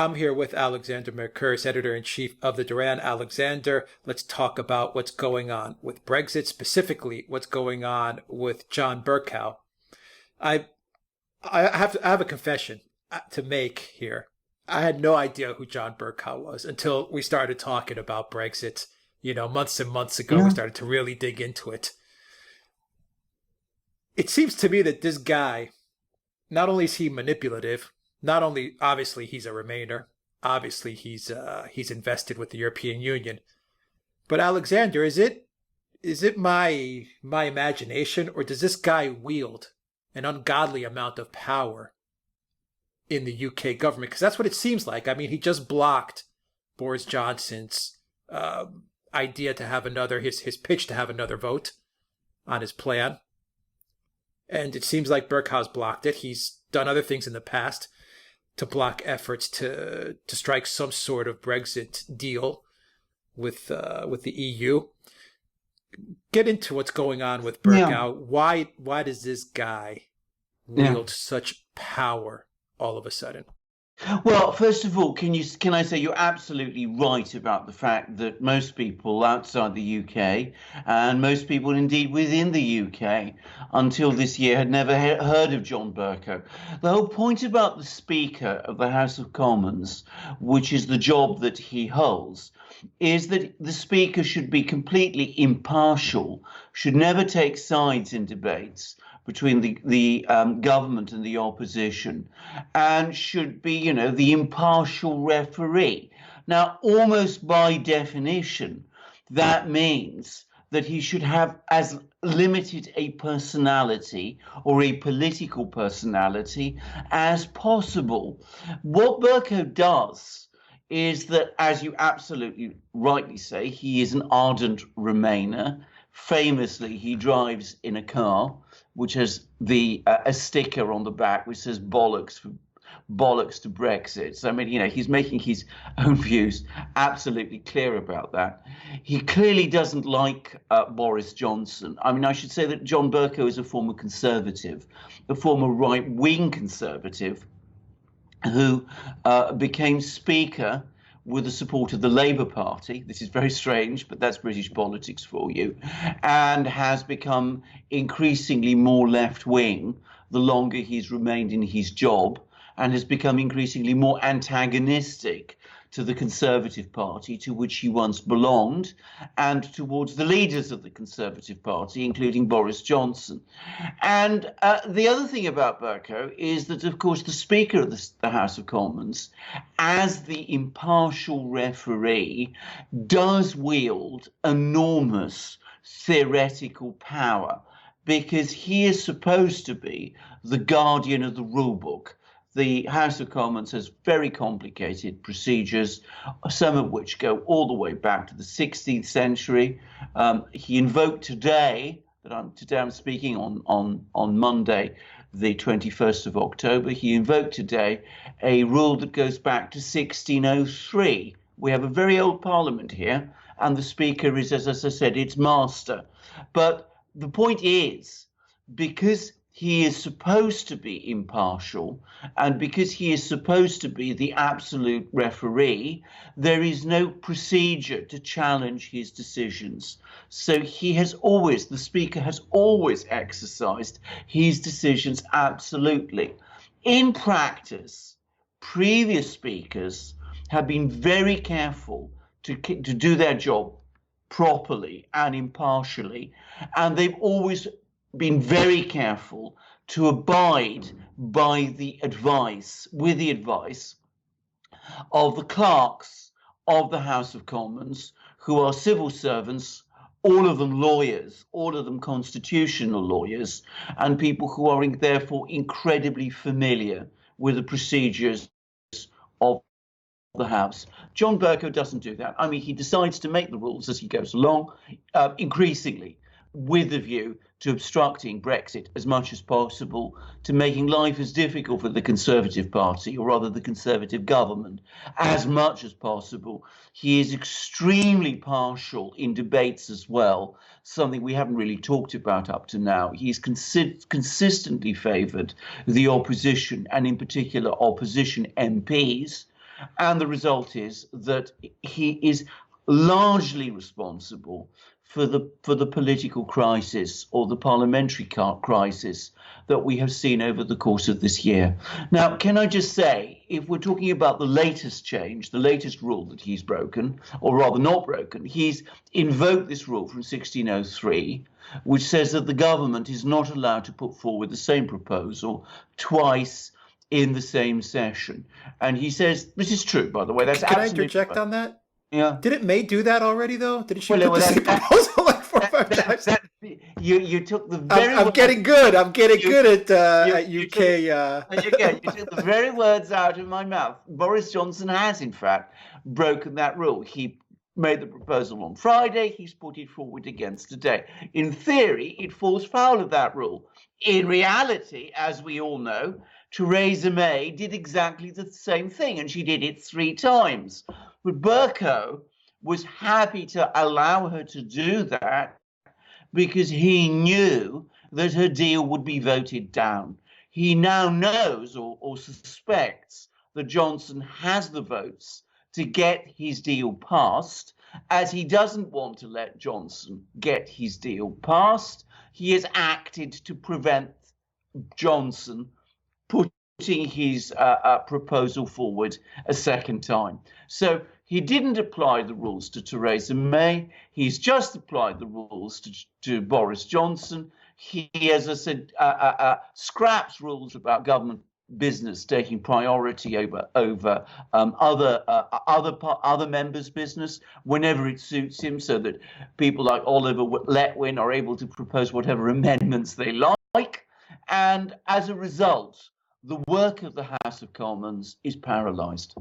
I'm here with Alexander Mercouris, editor-in-chief of the Duran. Alexander, let's talk about what's going on with Brexit, specifically what's going on with John Bercow. I have a confession to make here. I had no idea who John Bercow was until we started talking about Brexit. Months and months ago, we started to really dig into it. It seems to me that this guy, not only is he manipulative, not only, obviously, he's a Remainer. Obviously, he's invested with the European Union. But Alexander, is it my imagination, or does this guy wield an ungodly amount of power in the UK government? Because that's what it seems like. I mean, he just blocked Boris Johnson's idea to have his pitch to have another vote on his plan. And it seems like Bercow's blocked it. He's done other things in the past to block efforts to strike some sort of Brexit deal with the EU. Get into what's going on with Bercow. Yeah. Why does this guy wield such power all of a sudden? Well, first of all, can I say you're absolutely right about the fact that most people outside the UK, and most people indeed within the UK until this year, had never heard of John Bercow. The whole point about the Speaker of the House of Commons, which is the job that he holds, is that the Speaker should be completely impartial, should never take sides in debates between the government and the opposition, and should be, the impartial referee. Now, almost by definition, that means that he should have as limited a personality or a political personality as possible. What Bercow does is that, as you absolutely rightly say, he is an ardent Remainer. Famously, he drives in a car which has a sticker on the back which says bollocks to Brexit. So, I mean, he's making his own views absolutely clear about that. He clearly doesn't like Boris Johnson. I mean, I should say that John Bercow is a former Conservative, a former right-wing Conservative who became Speaker with the support of the Labour Party. This is very strange, but that's British politics for you, and has become increasingly more left-wing the longer he's remained in his job, and has become increasingly more antagonistic to the Conservative Party, to which he once belonged, and towards the leaders of the Conservative Party, including Boris Johnson. And the other thing about Bercow is that, of course, the Speaker of the House of Commons, as the impartial referee, does wield enormous theoretical power, because he is supposed to be the guardian of the rule book. The House of Commons has very complicated procedures, some of which go all the way back to the 16th century. He invoked today I'm speaking on Monday, the 21st of October. He invoked today a rule that goes back to 1603. We have a very old Parliament here, and the Speaker is, as I said, its master. But the point is, because he is supposed to be impartial, and because he is supposed to be the absolute referee, there is no procedure to challenge his decisions. So the Speaker has always exercised his decisions absolutely. In practice, previous Speakers have been very careful to do their job properly and impartially, and they've always been very careful to abide by the advice of the clerks of the House of Commons, who are civil servants, all of them lawyers, all of them constitutional lawyers, and people who are therefore incredibly familiar with the procedures of the House. John Bercow doesn't do that. I mean, he decides to make the rules as he goes along, increasingly with the view to obstructing Brexit as much as possible, to making life as difficult for the Conservative Party, or rather the Conservative government, as much as possible. He is extremely partial in debates as well, something we haven't really talked about up to now. He's consistently favoured the opposition, and in particular opposition MPs, And the result is that he is largely responsible for the political crisis or the parliamentary crisis that we have seen over the course of this year. Now, can I just say, if we're talking about the latest change, the latest rule that he's broken, or rather not broken, he's invoked this rule from 1603, which says that the government is not allowed to put forward the same proposal twice in the same session. And he says, this is true, by the way. That's Can I absolutely interject on that? Yeah. Didn't May do that already, though? Didn't she Well, put the same proposal like 4 or 5 times? You took the very. I'm getting good. I'm getting good at UK. You took the very words out of my mouth. Boris Johnson has, in fact, broken that rule. He made the proposal on Friday. He's put it forward again today. In theory, it falls foul of that rule. In reality, as we all know, Theresa May did exactly the same thing, and she did it 3 times. But Bercow was happy to allow her to do that because he knew that her deal would be voted down. He now knows or suspects that Johnson has the votes to get his deal passed. As he doesn't want to let Johnson get his deal passed, he has acted to prevent Johnson putting his proposal forward a second time. So he didn't apply the rules to Theresa May. He's just applied the rules to Boris Johnson. He, as I said, scraps rules about government business taking priority over other members' business whenever it suits him, so that people like Oliver Letwin are able to propose whatever amendments they like. And as a result, the work of the House of Commons is paralysed.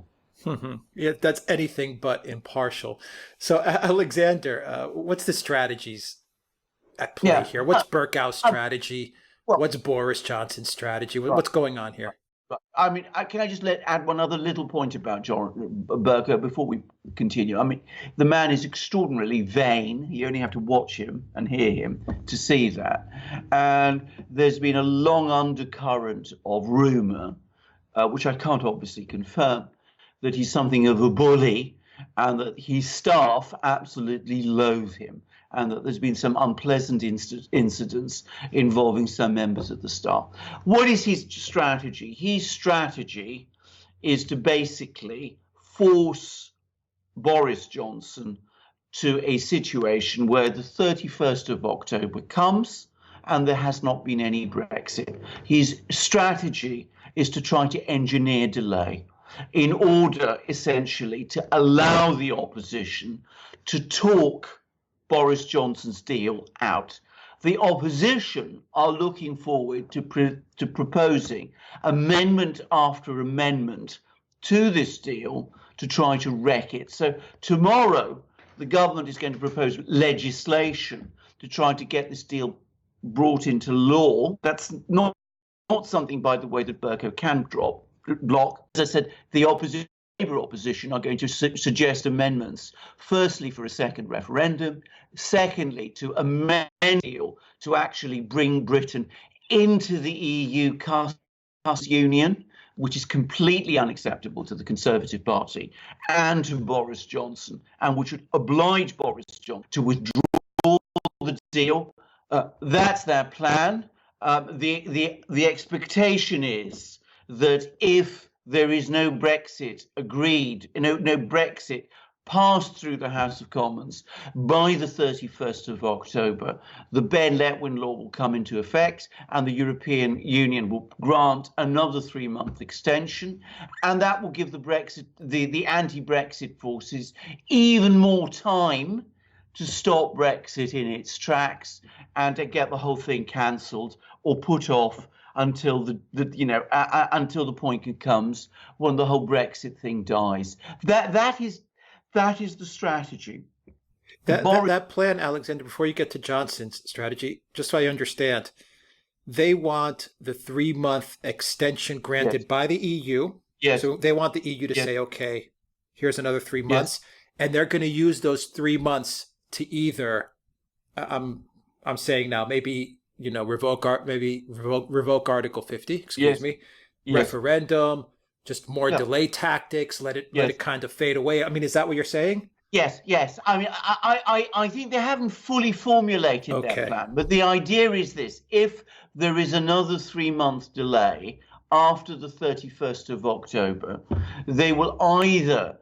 Yeah, that's anything but impartial. So, Alexander, what's the strategies at play here? What's Bercow's strategy? What's Boris Johnson's strategy? What's going on here? I mean, can I just add one other little point about John Bercow before we continue? I mean, the man is extraordinarily vain. You only have to watch him and hear him to see that. And there's been a long undercurrent of rumour, which I can't obviously confirm, that he's something of a bully and that his staff absolutely loathe him, and that there's been some unpleasant incidents involving some members of the staff. What is his strategy? His strategy is to basically force Boris Johnson to a situation where the 31st of October comes and there has not been any Brexit. His strategy is to try to engineer delay in order, essentially, to allow the opposition to talk Boris Johnson's deal out. The opposition are looking forward to proposing amendment after amendment to this deal to try to wreck it. So tomorrow, the government is going to propose legislation to try to get this deal brought into law. That's not something, by the way, that Bercow can block. As I said, the Labour opposition are going to suggest amendments, firstly for a second referendum, secondly to amend the deal to actually bring Britain into the EU customs union, which is completely unacceptable to the Conservative Party and to Boris Johnson, and which would oblige Boris Johnson to withdraw the deal. That's their plan. The expectation is that if there is no Brexit agreed, no Brexit passed through the House of Commons by the 31st of October, the Ben Letwin law will come into effect and the European Union will grant another 3-month extension. And that will give the anti-Brexit forces even more time to stop Brexit in its tracks and to get the whole thing cancelled or put off until until the point comes when the whole Brexit thing dies. That is the strategy. That plan, Alexander, before you get to Johnson's strategy, just so I understand, they want the 3-month extension granted by the EU. Yes. So they want the EU to say, okay, here's another 3 months. Yes. And they're going to use those 3 months to either, I'm saying now, maybe revoke Article 50, referendum, Just more Yeah. delay tactics, let Yes. it kind of fade away. I mean, is that what you're saying? Yes. I mean, I think they haven't fully formulated their Okay. plan, but the idea is this: if there is another 3-month delay after the 31st of October, they will either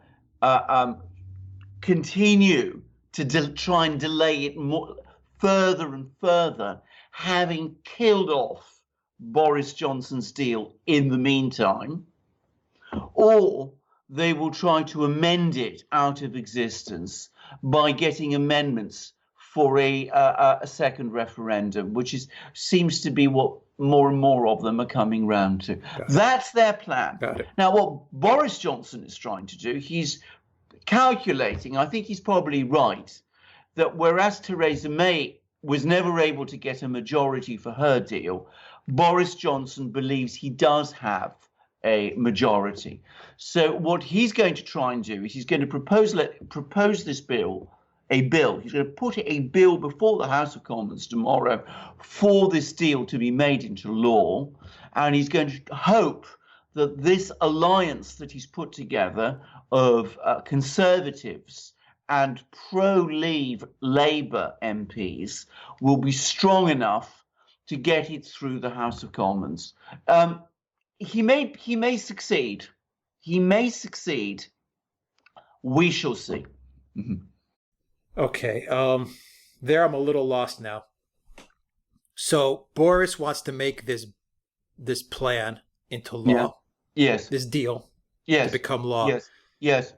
continue to try and delay it more, further and further, having killed off Boris Johnson's deal in the meantime, or they will try to amend it out of existence by getting amendments for a second referendum, which seems to be what more and more of them are coming round to. That's their plan. Got it. Now, what Boris Johnson is trying to do, he's calculating, I think he's probably right, that whereas Theresa May was never able to get a majority for her deal, Boris Johnson believes he does have a majority. So what he's going to try and do is he's going to propose this bill, he's going to put a bill before the House of Commons tomorrow for this deal to be made into law, and he's going to hope that this alliance that he's put together of Conservatives and pro-Leave Labour MPs will be strong enough to get it through the House of Commons. He may succeed. He may succeed. We shall see. Mm-hmm. Okay. There I'm a little lost now. So Boris wants to make this plan into law. Yeah. Yes. This deal. Yes. To become law. Yes. Yes.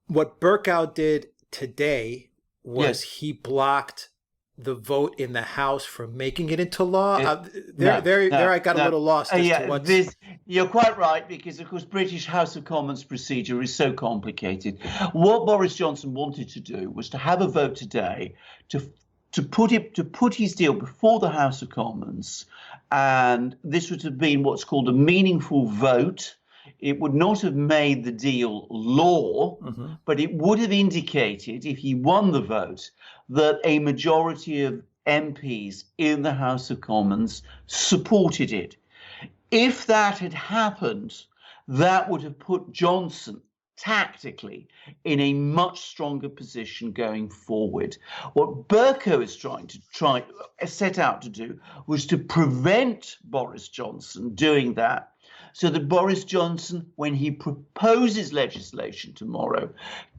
What Bercow did today was Yes. he blocked the vote in the House from making it into law. No, I got a little lost as to what's... You're quite right, because of course British House of Commons procedure is so complicated. What Boris Johnson wanted to do was to have a vote today to put his deal before the House of Commons, and this would have been what's called a meaningful vote. It would not have made the deal law, but it would have indicated, if he won the vote, that a majority of MPs in the House of Commons supported it. If that had happened, that would have put Johnson tactically in a much stronger position going forward. What Bercow is set out to do was to prevent Boris Johnson doing that, so that Boris Johnson, when he proposes legislation tomorrow,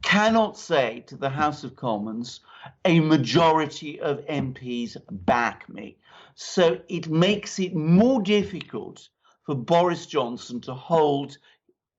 cannot say to the House of Commons, a majority of MPs back me. So it makes it more difficult for Boris Johnson to hold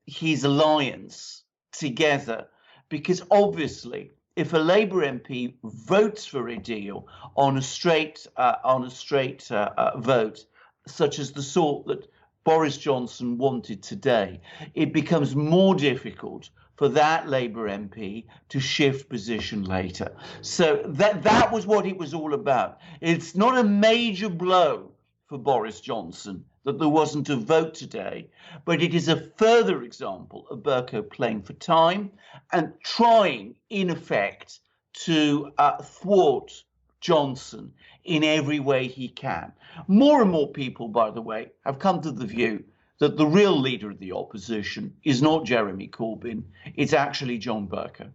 his alliance together, because obviously if a Labour MP votes for a deal on a straight vote, such as the sort that Boris Johnson wanted today, it becomes more difficult for that Labour MP to shift position later. So that was what it was all about. It's not a major blow for Boris Johnson that there wasn't a vote today, but it is a further example of Bercow playing for time and trying, in effect, to thwart Johnson in every way he can. More and more people, by the way, have come to the view that the real leader of the opposition is not Jeremy Corbyn, it's actually John Bercow.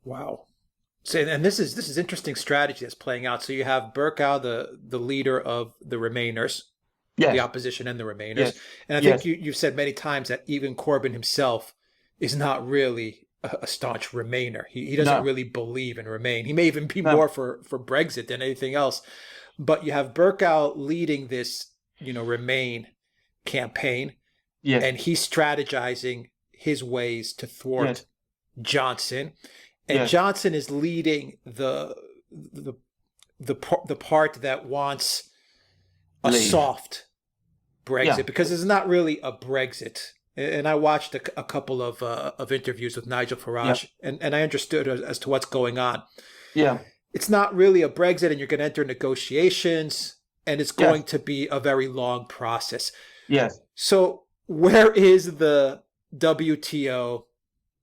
Wow. So, and this is interesting strategy that's playing out. So you have Bercow, the leader of the Remainers, Yes. the opposition and the Remainers. Yes. And I think you've said many times that even Corbyn himself is not really a staunch Remainer. He doesn't really believe in Remain. He may even be more for Brexit than anything else. But you have Bercow leading this, Remain campaign, and he's strategizing his ways to thwart Johnson, and Johnson is leading the part that wants a soft Brexit, because it's not really a Brexit. And I watched a couple of interviews with Nigel Farage, and I understood as to what's going on. Yeah. It's not really a Brexit, and you're going to enter negotiations, and it's going to be a very long process. Yes. So where is the WTO,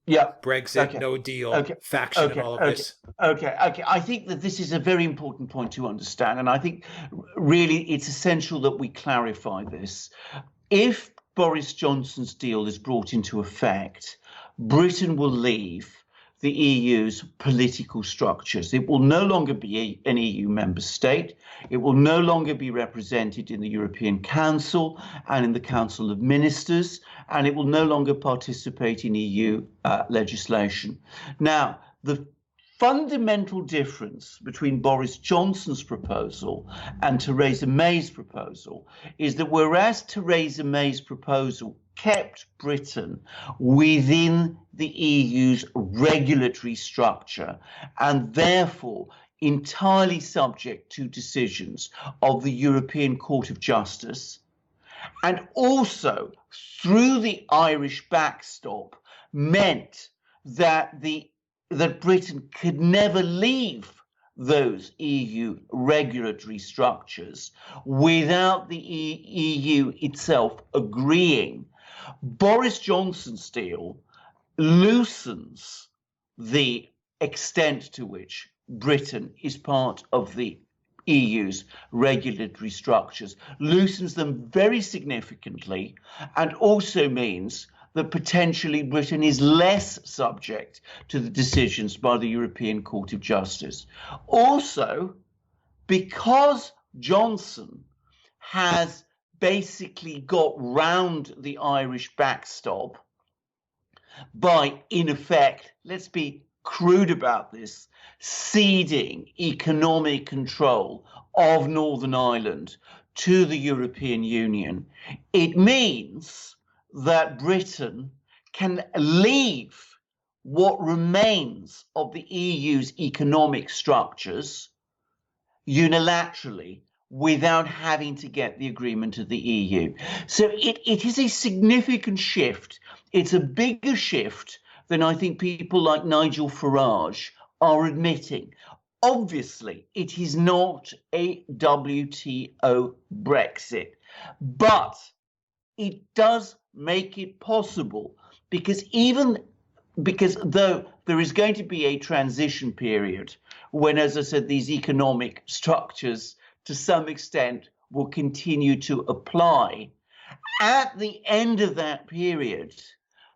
Brexit, no deal faction and all of this? Okay. I think that this is a very important point to understand, and I think really it's essential that we clarify this. If Boris Johnson's deal is brought into effect, Britain will leave the EU's political structures. It will no longer be an EU member state. It will no longer be represented in the European Council and in the Council of Ministers, and it will no longer participate in EU legislation. Now, the fundamental difference between Boris Johnson's proposal and Theresa May's proposal is that whereas Theresa May's proposal kept Britain within the EU's regulatory structure and therefore entirely subject to decisions of the European Court of Justice, and also through the Irish backstop meant that Britain could never leave those EU regulatory structures without the EU itself agreeing. Boris Johnson's deal loosens the extent to which Britain is part of the EU's regulatory structures, loosens them very significantly, and also means that potentially Britain is less subject to the decisions by the European Court of Justice. Also, because Johnson has basically got round the Irish backstop by, in effect, let's be crude about this, ceding economic control of Northern Ireland to the European Union, it means that Britain can leave what remains of the EU's economic structures unilaterally without having to get the agreement of the EU. So it is a significant shift. It's a bigger shift than I think people like Nigel Farage are admitting. Obviously, it is not a WTO Brexit, but it does make it possible because though there is going to be a transition period when, as I said, these economic structures to some extent will continue to apply, at the end of that period,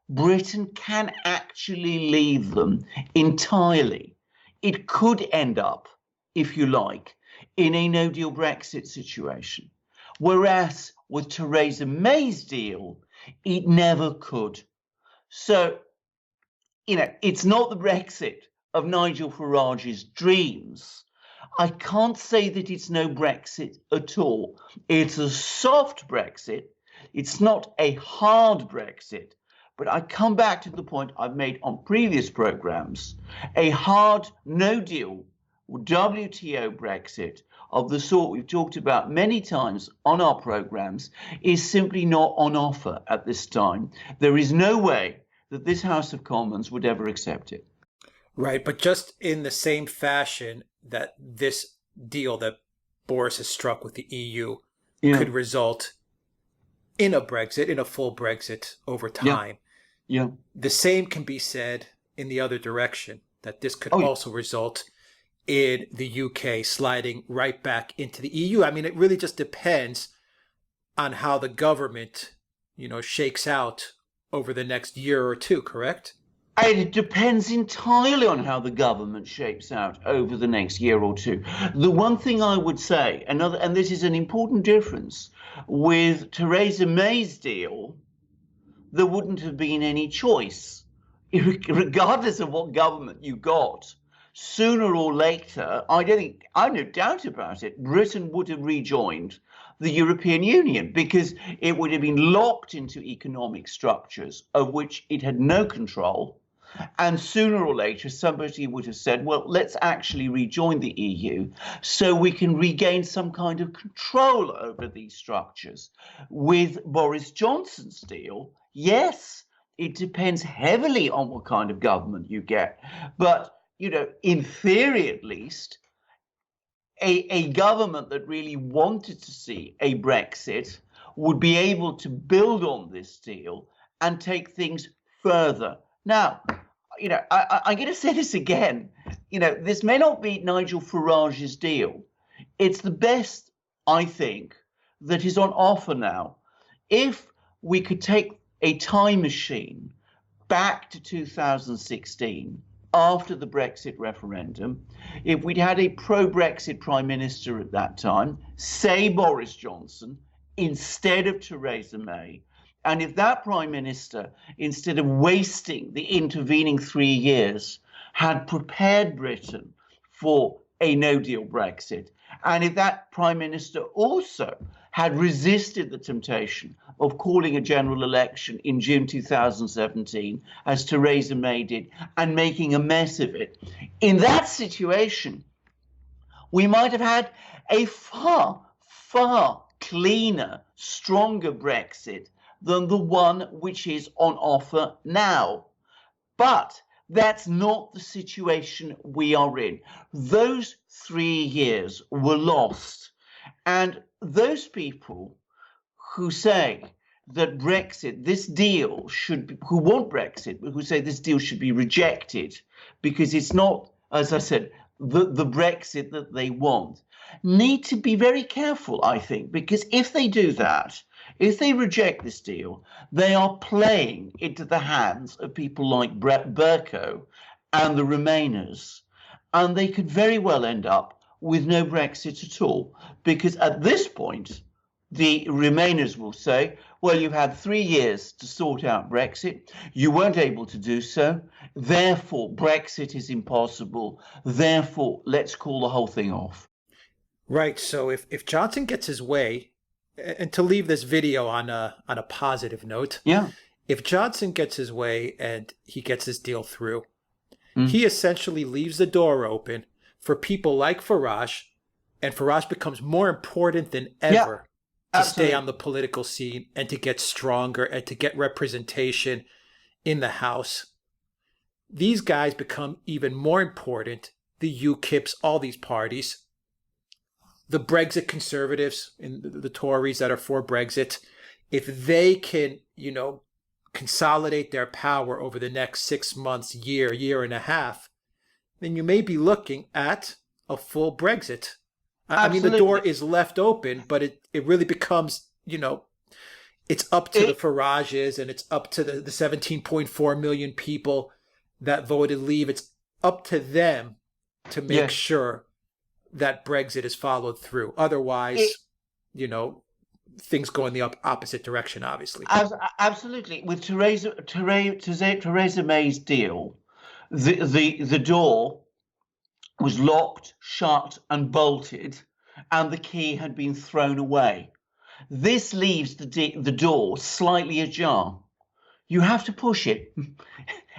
Britain can actually leave them entirely. It could end up, if you like, in a no-deal Brexit situation. Whereas with Theresa May's deal, it never could. So, it's not the Brexit of Nigel Farage's dreams. I can't say that it's no Brexit at all. It's a soft Brexit. It's not a hard Brexit. But I come back to the point I've made on previous programs. A hard no-deal WTO Brexit of the sort we've talked about many times on our programs is simply not on offer at this time. There is no way that this House of Commons would ever accept it. Right, but just in the same fashion that this deal that Boris has struck with the EU could result in a Brexit, in a full Brexit over time. Yeah. The same can be said in the other direction, that this could also result in the UK sliding right back into the EU. I mean, it really just depends on how the government, shakes out over the next year or two, correct? It depends entirely on how the government shapes out over the next year or two. The one thing I would say, and this is an important difference, with Theresa May's deal, there wouldn't have been any choice. Regardless of what government you got, sooner or later, I've no doubt about it, Britain would have rejoined the European Union because it would have been locked into economic structures of which it had no control. And sooner or later, somebody would have said, well, let's actually rejoin the EU so we can regain some kind of control over these structures. With Boris Johnson's deal, yes, it depends heavily on what kind of government you get. But, in theory at least, a government that really wanted to see a Brexit would be able to build on this deal and take things further. Now, I'm going to say this again. This may not be Nigel Farage's deal. It's the best, I think, that is on offer now. If we could take a time machine back to 2016 after the Brexit referendum, if we'd had a pro-Brexit Prime Minister at that time, say Boris Johnson, instead of Theresa May, and if that Prime Minister, instead of wasting the intervening 3 years, had prepared Britain for a no-deal Brexit, and if that Prime Minister also had resisted the temptation of calling a general election in June 2017, as Theresa May did, and making a mess of it, in that situation, we might have had a far, far cleaner, stronger Brexit than the one which is on offer now. But that's not the situation we are in. Those 3 years were lost. And those people who say that Brexit, this deal should be, who want Brexit, but who say this deal should be rejected because it's not, as I said, the Brexit that they want, need to be very careful, I think, because if they do that, if they reject this deal, they are playing into the hands of people like Bercow and the Remainers, and they could very well end up with no Brexit at all, because at this point, the Remainers will say, well, you've had 3 years to sort out Brexit. You weren't able to do so. Therefore, Brexit is impossible. Therefore, let's call the whole thing off. Right. So if Johnson gets his way, and to leave this video on a positive note, yeah, if Johnson gets his way and he gets his deal through, he essentially leaves the door open for people like Farage, and Farage becomes more important than ever to stay on the political scene and to get stronger and to get representation in the House. These guys become even more important, the UKIPs, all these parties. The Brexit conservatives and the Tories that are for Brexit, if they can, consolidate their power over the next 6 months, year and a half, then you may be looking at a full Brexit. I mean, the door is left open, but it really becomes, it's up to the Farages and it's up to the 17.4 million people that voted leave. It's up to them to make sure that Brexit is followed through. Otherwise, things go in the opposite direction, obviously. Absolutely. With Theresa May's deal, the door was locked, shut, and bolted, and the key had been thrown away. This leaves the door slightly ajar. You have to push it,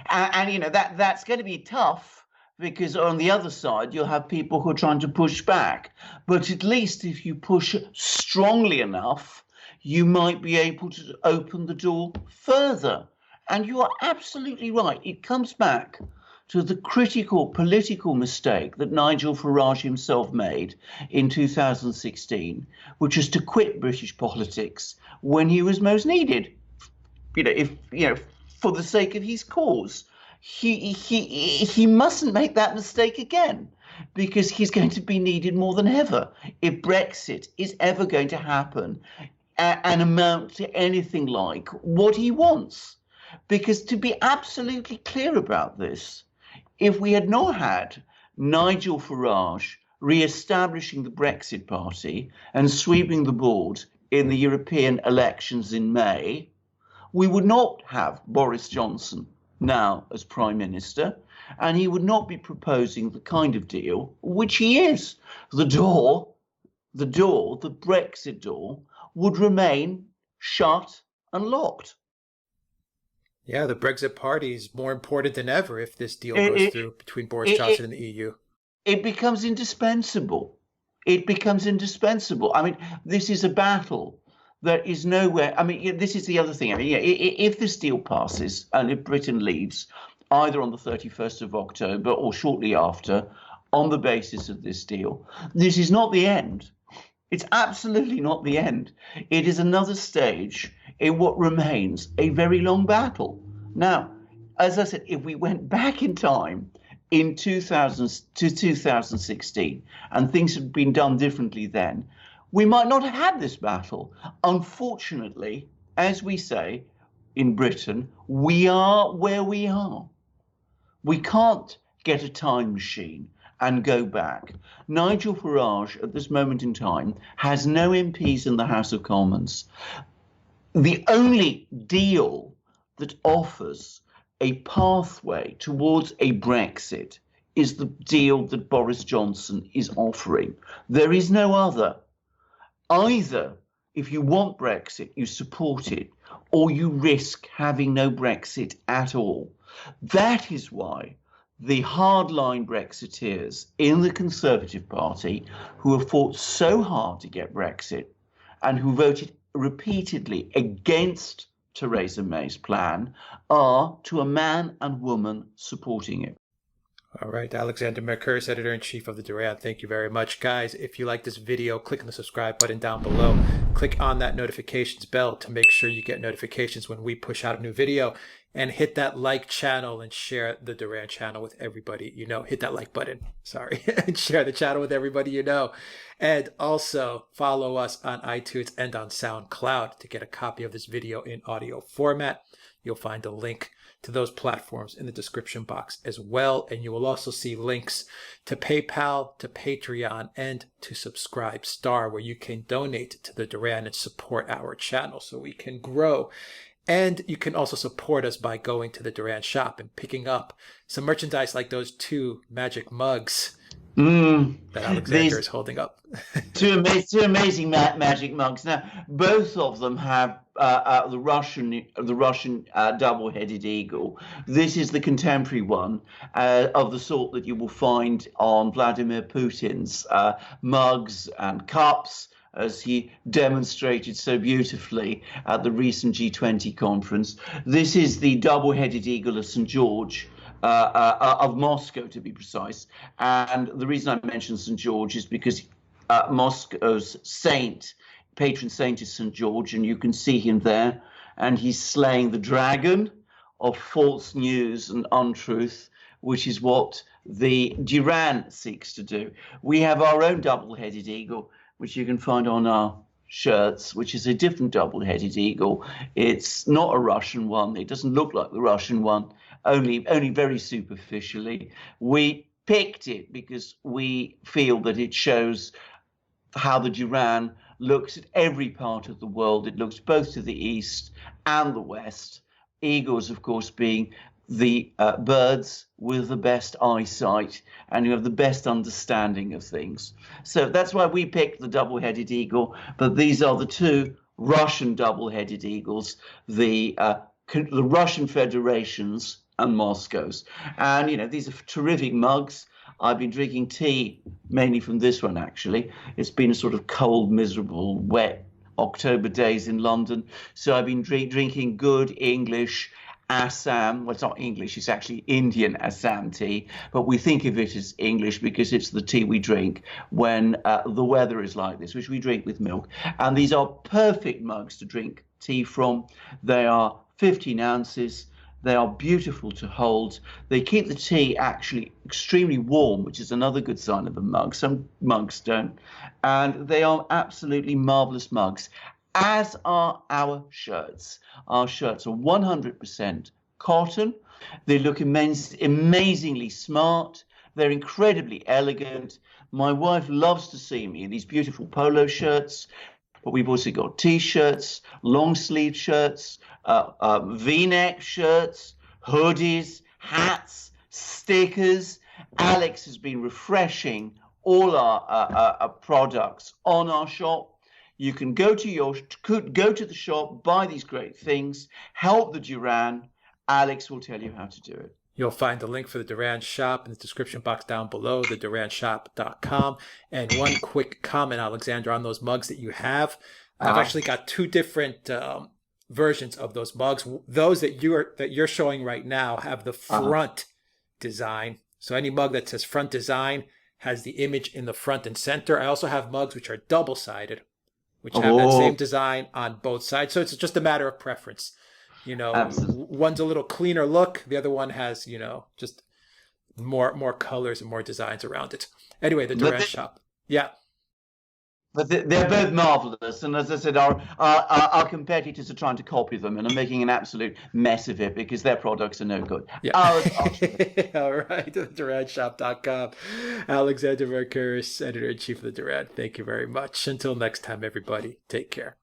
and that's going to be tough, because on the other side you'll have people who are trying to push back. But at least if you push strongly enough, you might be able to open the door further. And you are absolutely right. It comes back to the critical political mistake that Nigel Farage himself made in 2016, which is to quit British politics when he was most needed. For the sake of his cause. He mustn't make that mistake again, because he's going to be needed more than ever if Brexit is ever going to happen and amount to anything like what he wants. Because to be absolutely clear about this, if we had not had Nigel Farage re-establishing the Brexit Party and sweeping the board in the European elections in May, we would not have Boris Johnson now as Prime Minister, and he would not be proposing the kind of deal which he is. The Brexit door, would remain shut and locked. Yeah, the Brexit Party is more important than ever if this deal goes through between Boris Johnson and the EU. It becomes indispensable. It becomes indispensable. I mean, this is a battle that is nowhere. I mean, this is the other thing. I mean, if this deal passes and if Britain leaves, either on the 31st of October or shortly after, on the basis of this deal, this is not the end. It's absolutely not the end. It is another stage in what remains a very long battle. Now, as I said, if we went back in time in 2016 and things had been done differently then, we might not have had this battle. Unfortunately, as we say in Britain, we are where we are. We can't get a time machine and go back. Nigel Farage, at this moment in time, has no MPs in the House of Commons. The only deal that offers a pathway towards a Brexit is the deal that Boris Johnson is offering. There is no other. Either, if you want Brexit, you support it, or you risk having no Brexit at all. That is why the hardline Brexiteers in the Conservative Party, who have fought so hard to get Brexit and who voted repeatedly against Theresa May's plan, are, to a man and woman, supporting it. All right, Alexander Mercouris, Editor-in-Chief of the Duran. Thank you very much. Guys, if you like this video, click on the subscribe button down below. Click on that notifications bell to make sure you get notifications when we push out a new video. And hit that like channel and share the Duran channel with everybody you know. Hit that like button, sorry, and share the channel with everybody you know. And also follow us on iTunes and on Soundcloud to get a copy of this video in audio format. You'll find a link to those platforms in the description box as well. And you will also see links to PayPal, to Patreon, and to Subscribestar, where you can donate to the Duran and support our channel so we can grow. And you can also support us by going to the Duran shop and picking up some merchandise like those 2 magic mugs that Alexander is holding up. two amazing magic mugs. Now, both of them have the Russian double-headed eagle. This is the contemporary one of the sort that you will find on Vladimir Putin's mugs and cups, as he demonstrated so beautifully at the recent G20 conference. This is the double-headed eagle of St. George, of Moscow, to be precise. And the reason I mention St. George is because Moscow's patron saint is St. George, and you can see him there. And he's slaying the dragon of false news and untruth, which is what the Duran seeks to do. We have our own double-headed eagle, which you can find on our shirts, which is a different double-headed eagle. It's not a Russian one. It doesn't look like the Russian one, only very superficially. We picked it because we feel that it shows how the Duran looks at every part of the world. It looks both to the east and the west. Eagles, of course, being the birds with the best eyesight and who have the best understanding of things. So that's why we picked the double-headed eagle. But these are the 2 Russian double-headed eagles, the Russian Federation's and Moscow's. And, you know, these are terrific mugs. I've been drinking tea, mainly from this one, actually. It's been a sort of cold, miserable, wet October days in London. So I've been drinking good English Assam. Well, it's not English, it's actually Indian Assam tea, but we think of it as English because it's the tea we drink when the weather is like this, which we drink with milk. And these are perfect mugs to drink tea from. They are 15 ounces. They are beautiful to hold. They keep the tea actually extremely warm, which is another good sign of a mug. Some mugs don't. And they are absolutely marvelous mugs, as are our shirts. Our shirts are 100% cotton. They look amazingly smart. They're incredibly elegant. My wife loves to see me in these beautiful polo shirts, but we've also got T-shirts, long-sleeve shirts, V-neck shirts, hoodies, hats, stickers. Alex has been refreshing all our products on our shop. You can go to the shop, buy these great things, help the Duran. Alex will tell you how to do it. You'll find the link for the Duran shop in the description box down below, theduranshop.com. And one quick comment, Alexander, on those mugs that you have. I've actually got 2 different versions of those mugs. Those that you're showing right now have the front design. So any mug that says front design has the image in the front and center. I also have mugs which are double-sided, which have that same design on both sides. So it's just a matter of preference. You know, one's a little cleaner look. The other one has, you know, just more colors and more designs around it. Anyway, the Duran shop. Yeah. But they're both marvelous, and as I said, our competitors are trying to copy them and are making an absolute mess of it because their products are no good. Yeah. Ours are. All right. DuranShop.com. Alexander Mercouris, editor in chief of the Duran. Thank you very much. Until next time, everybody, take care.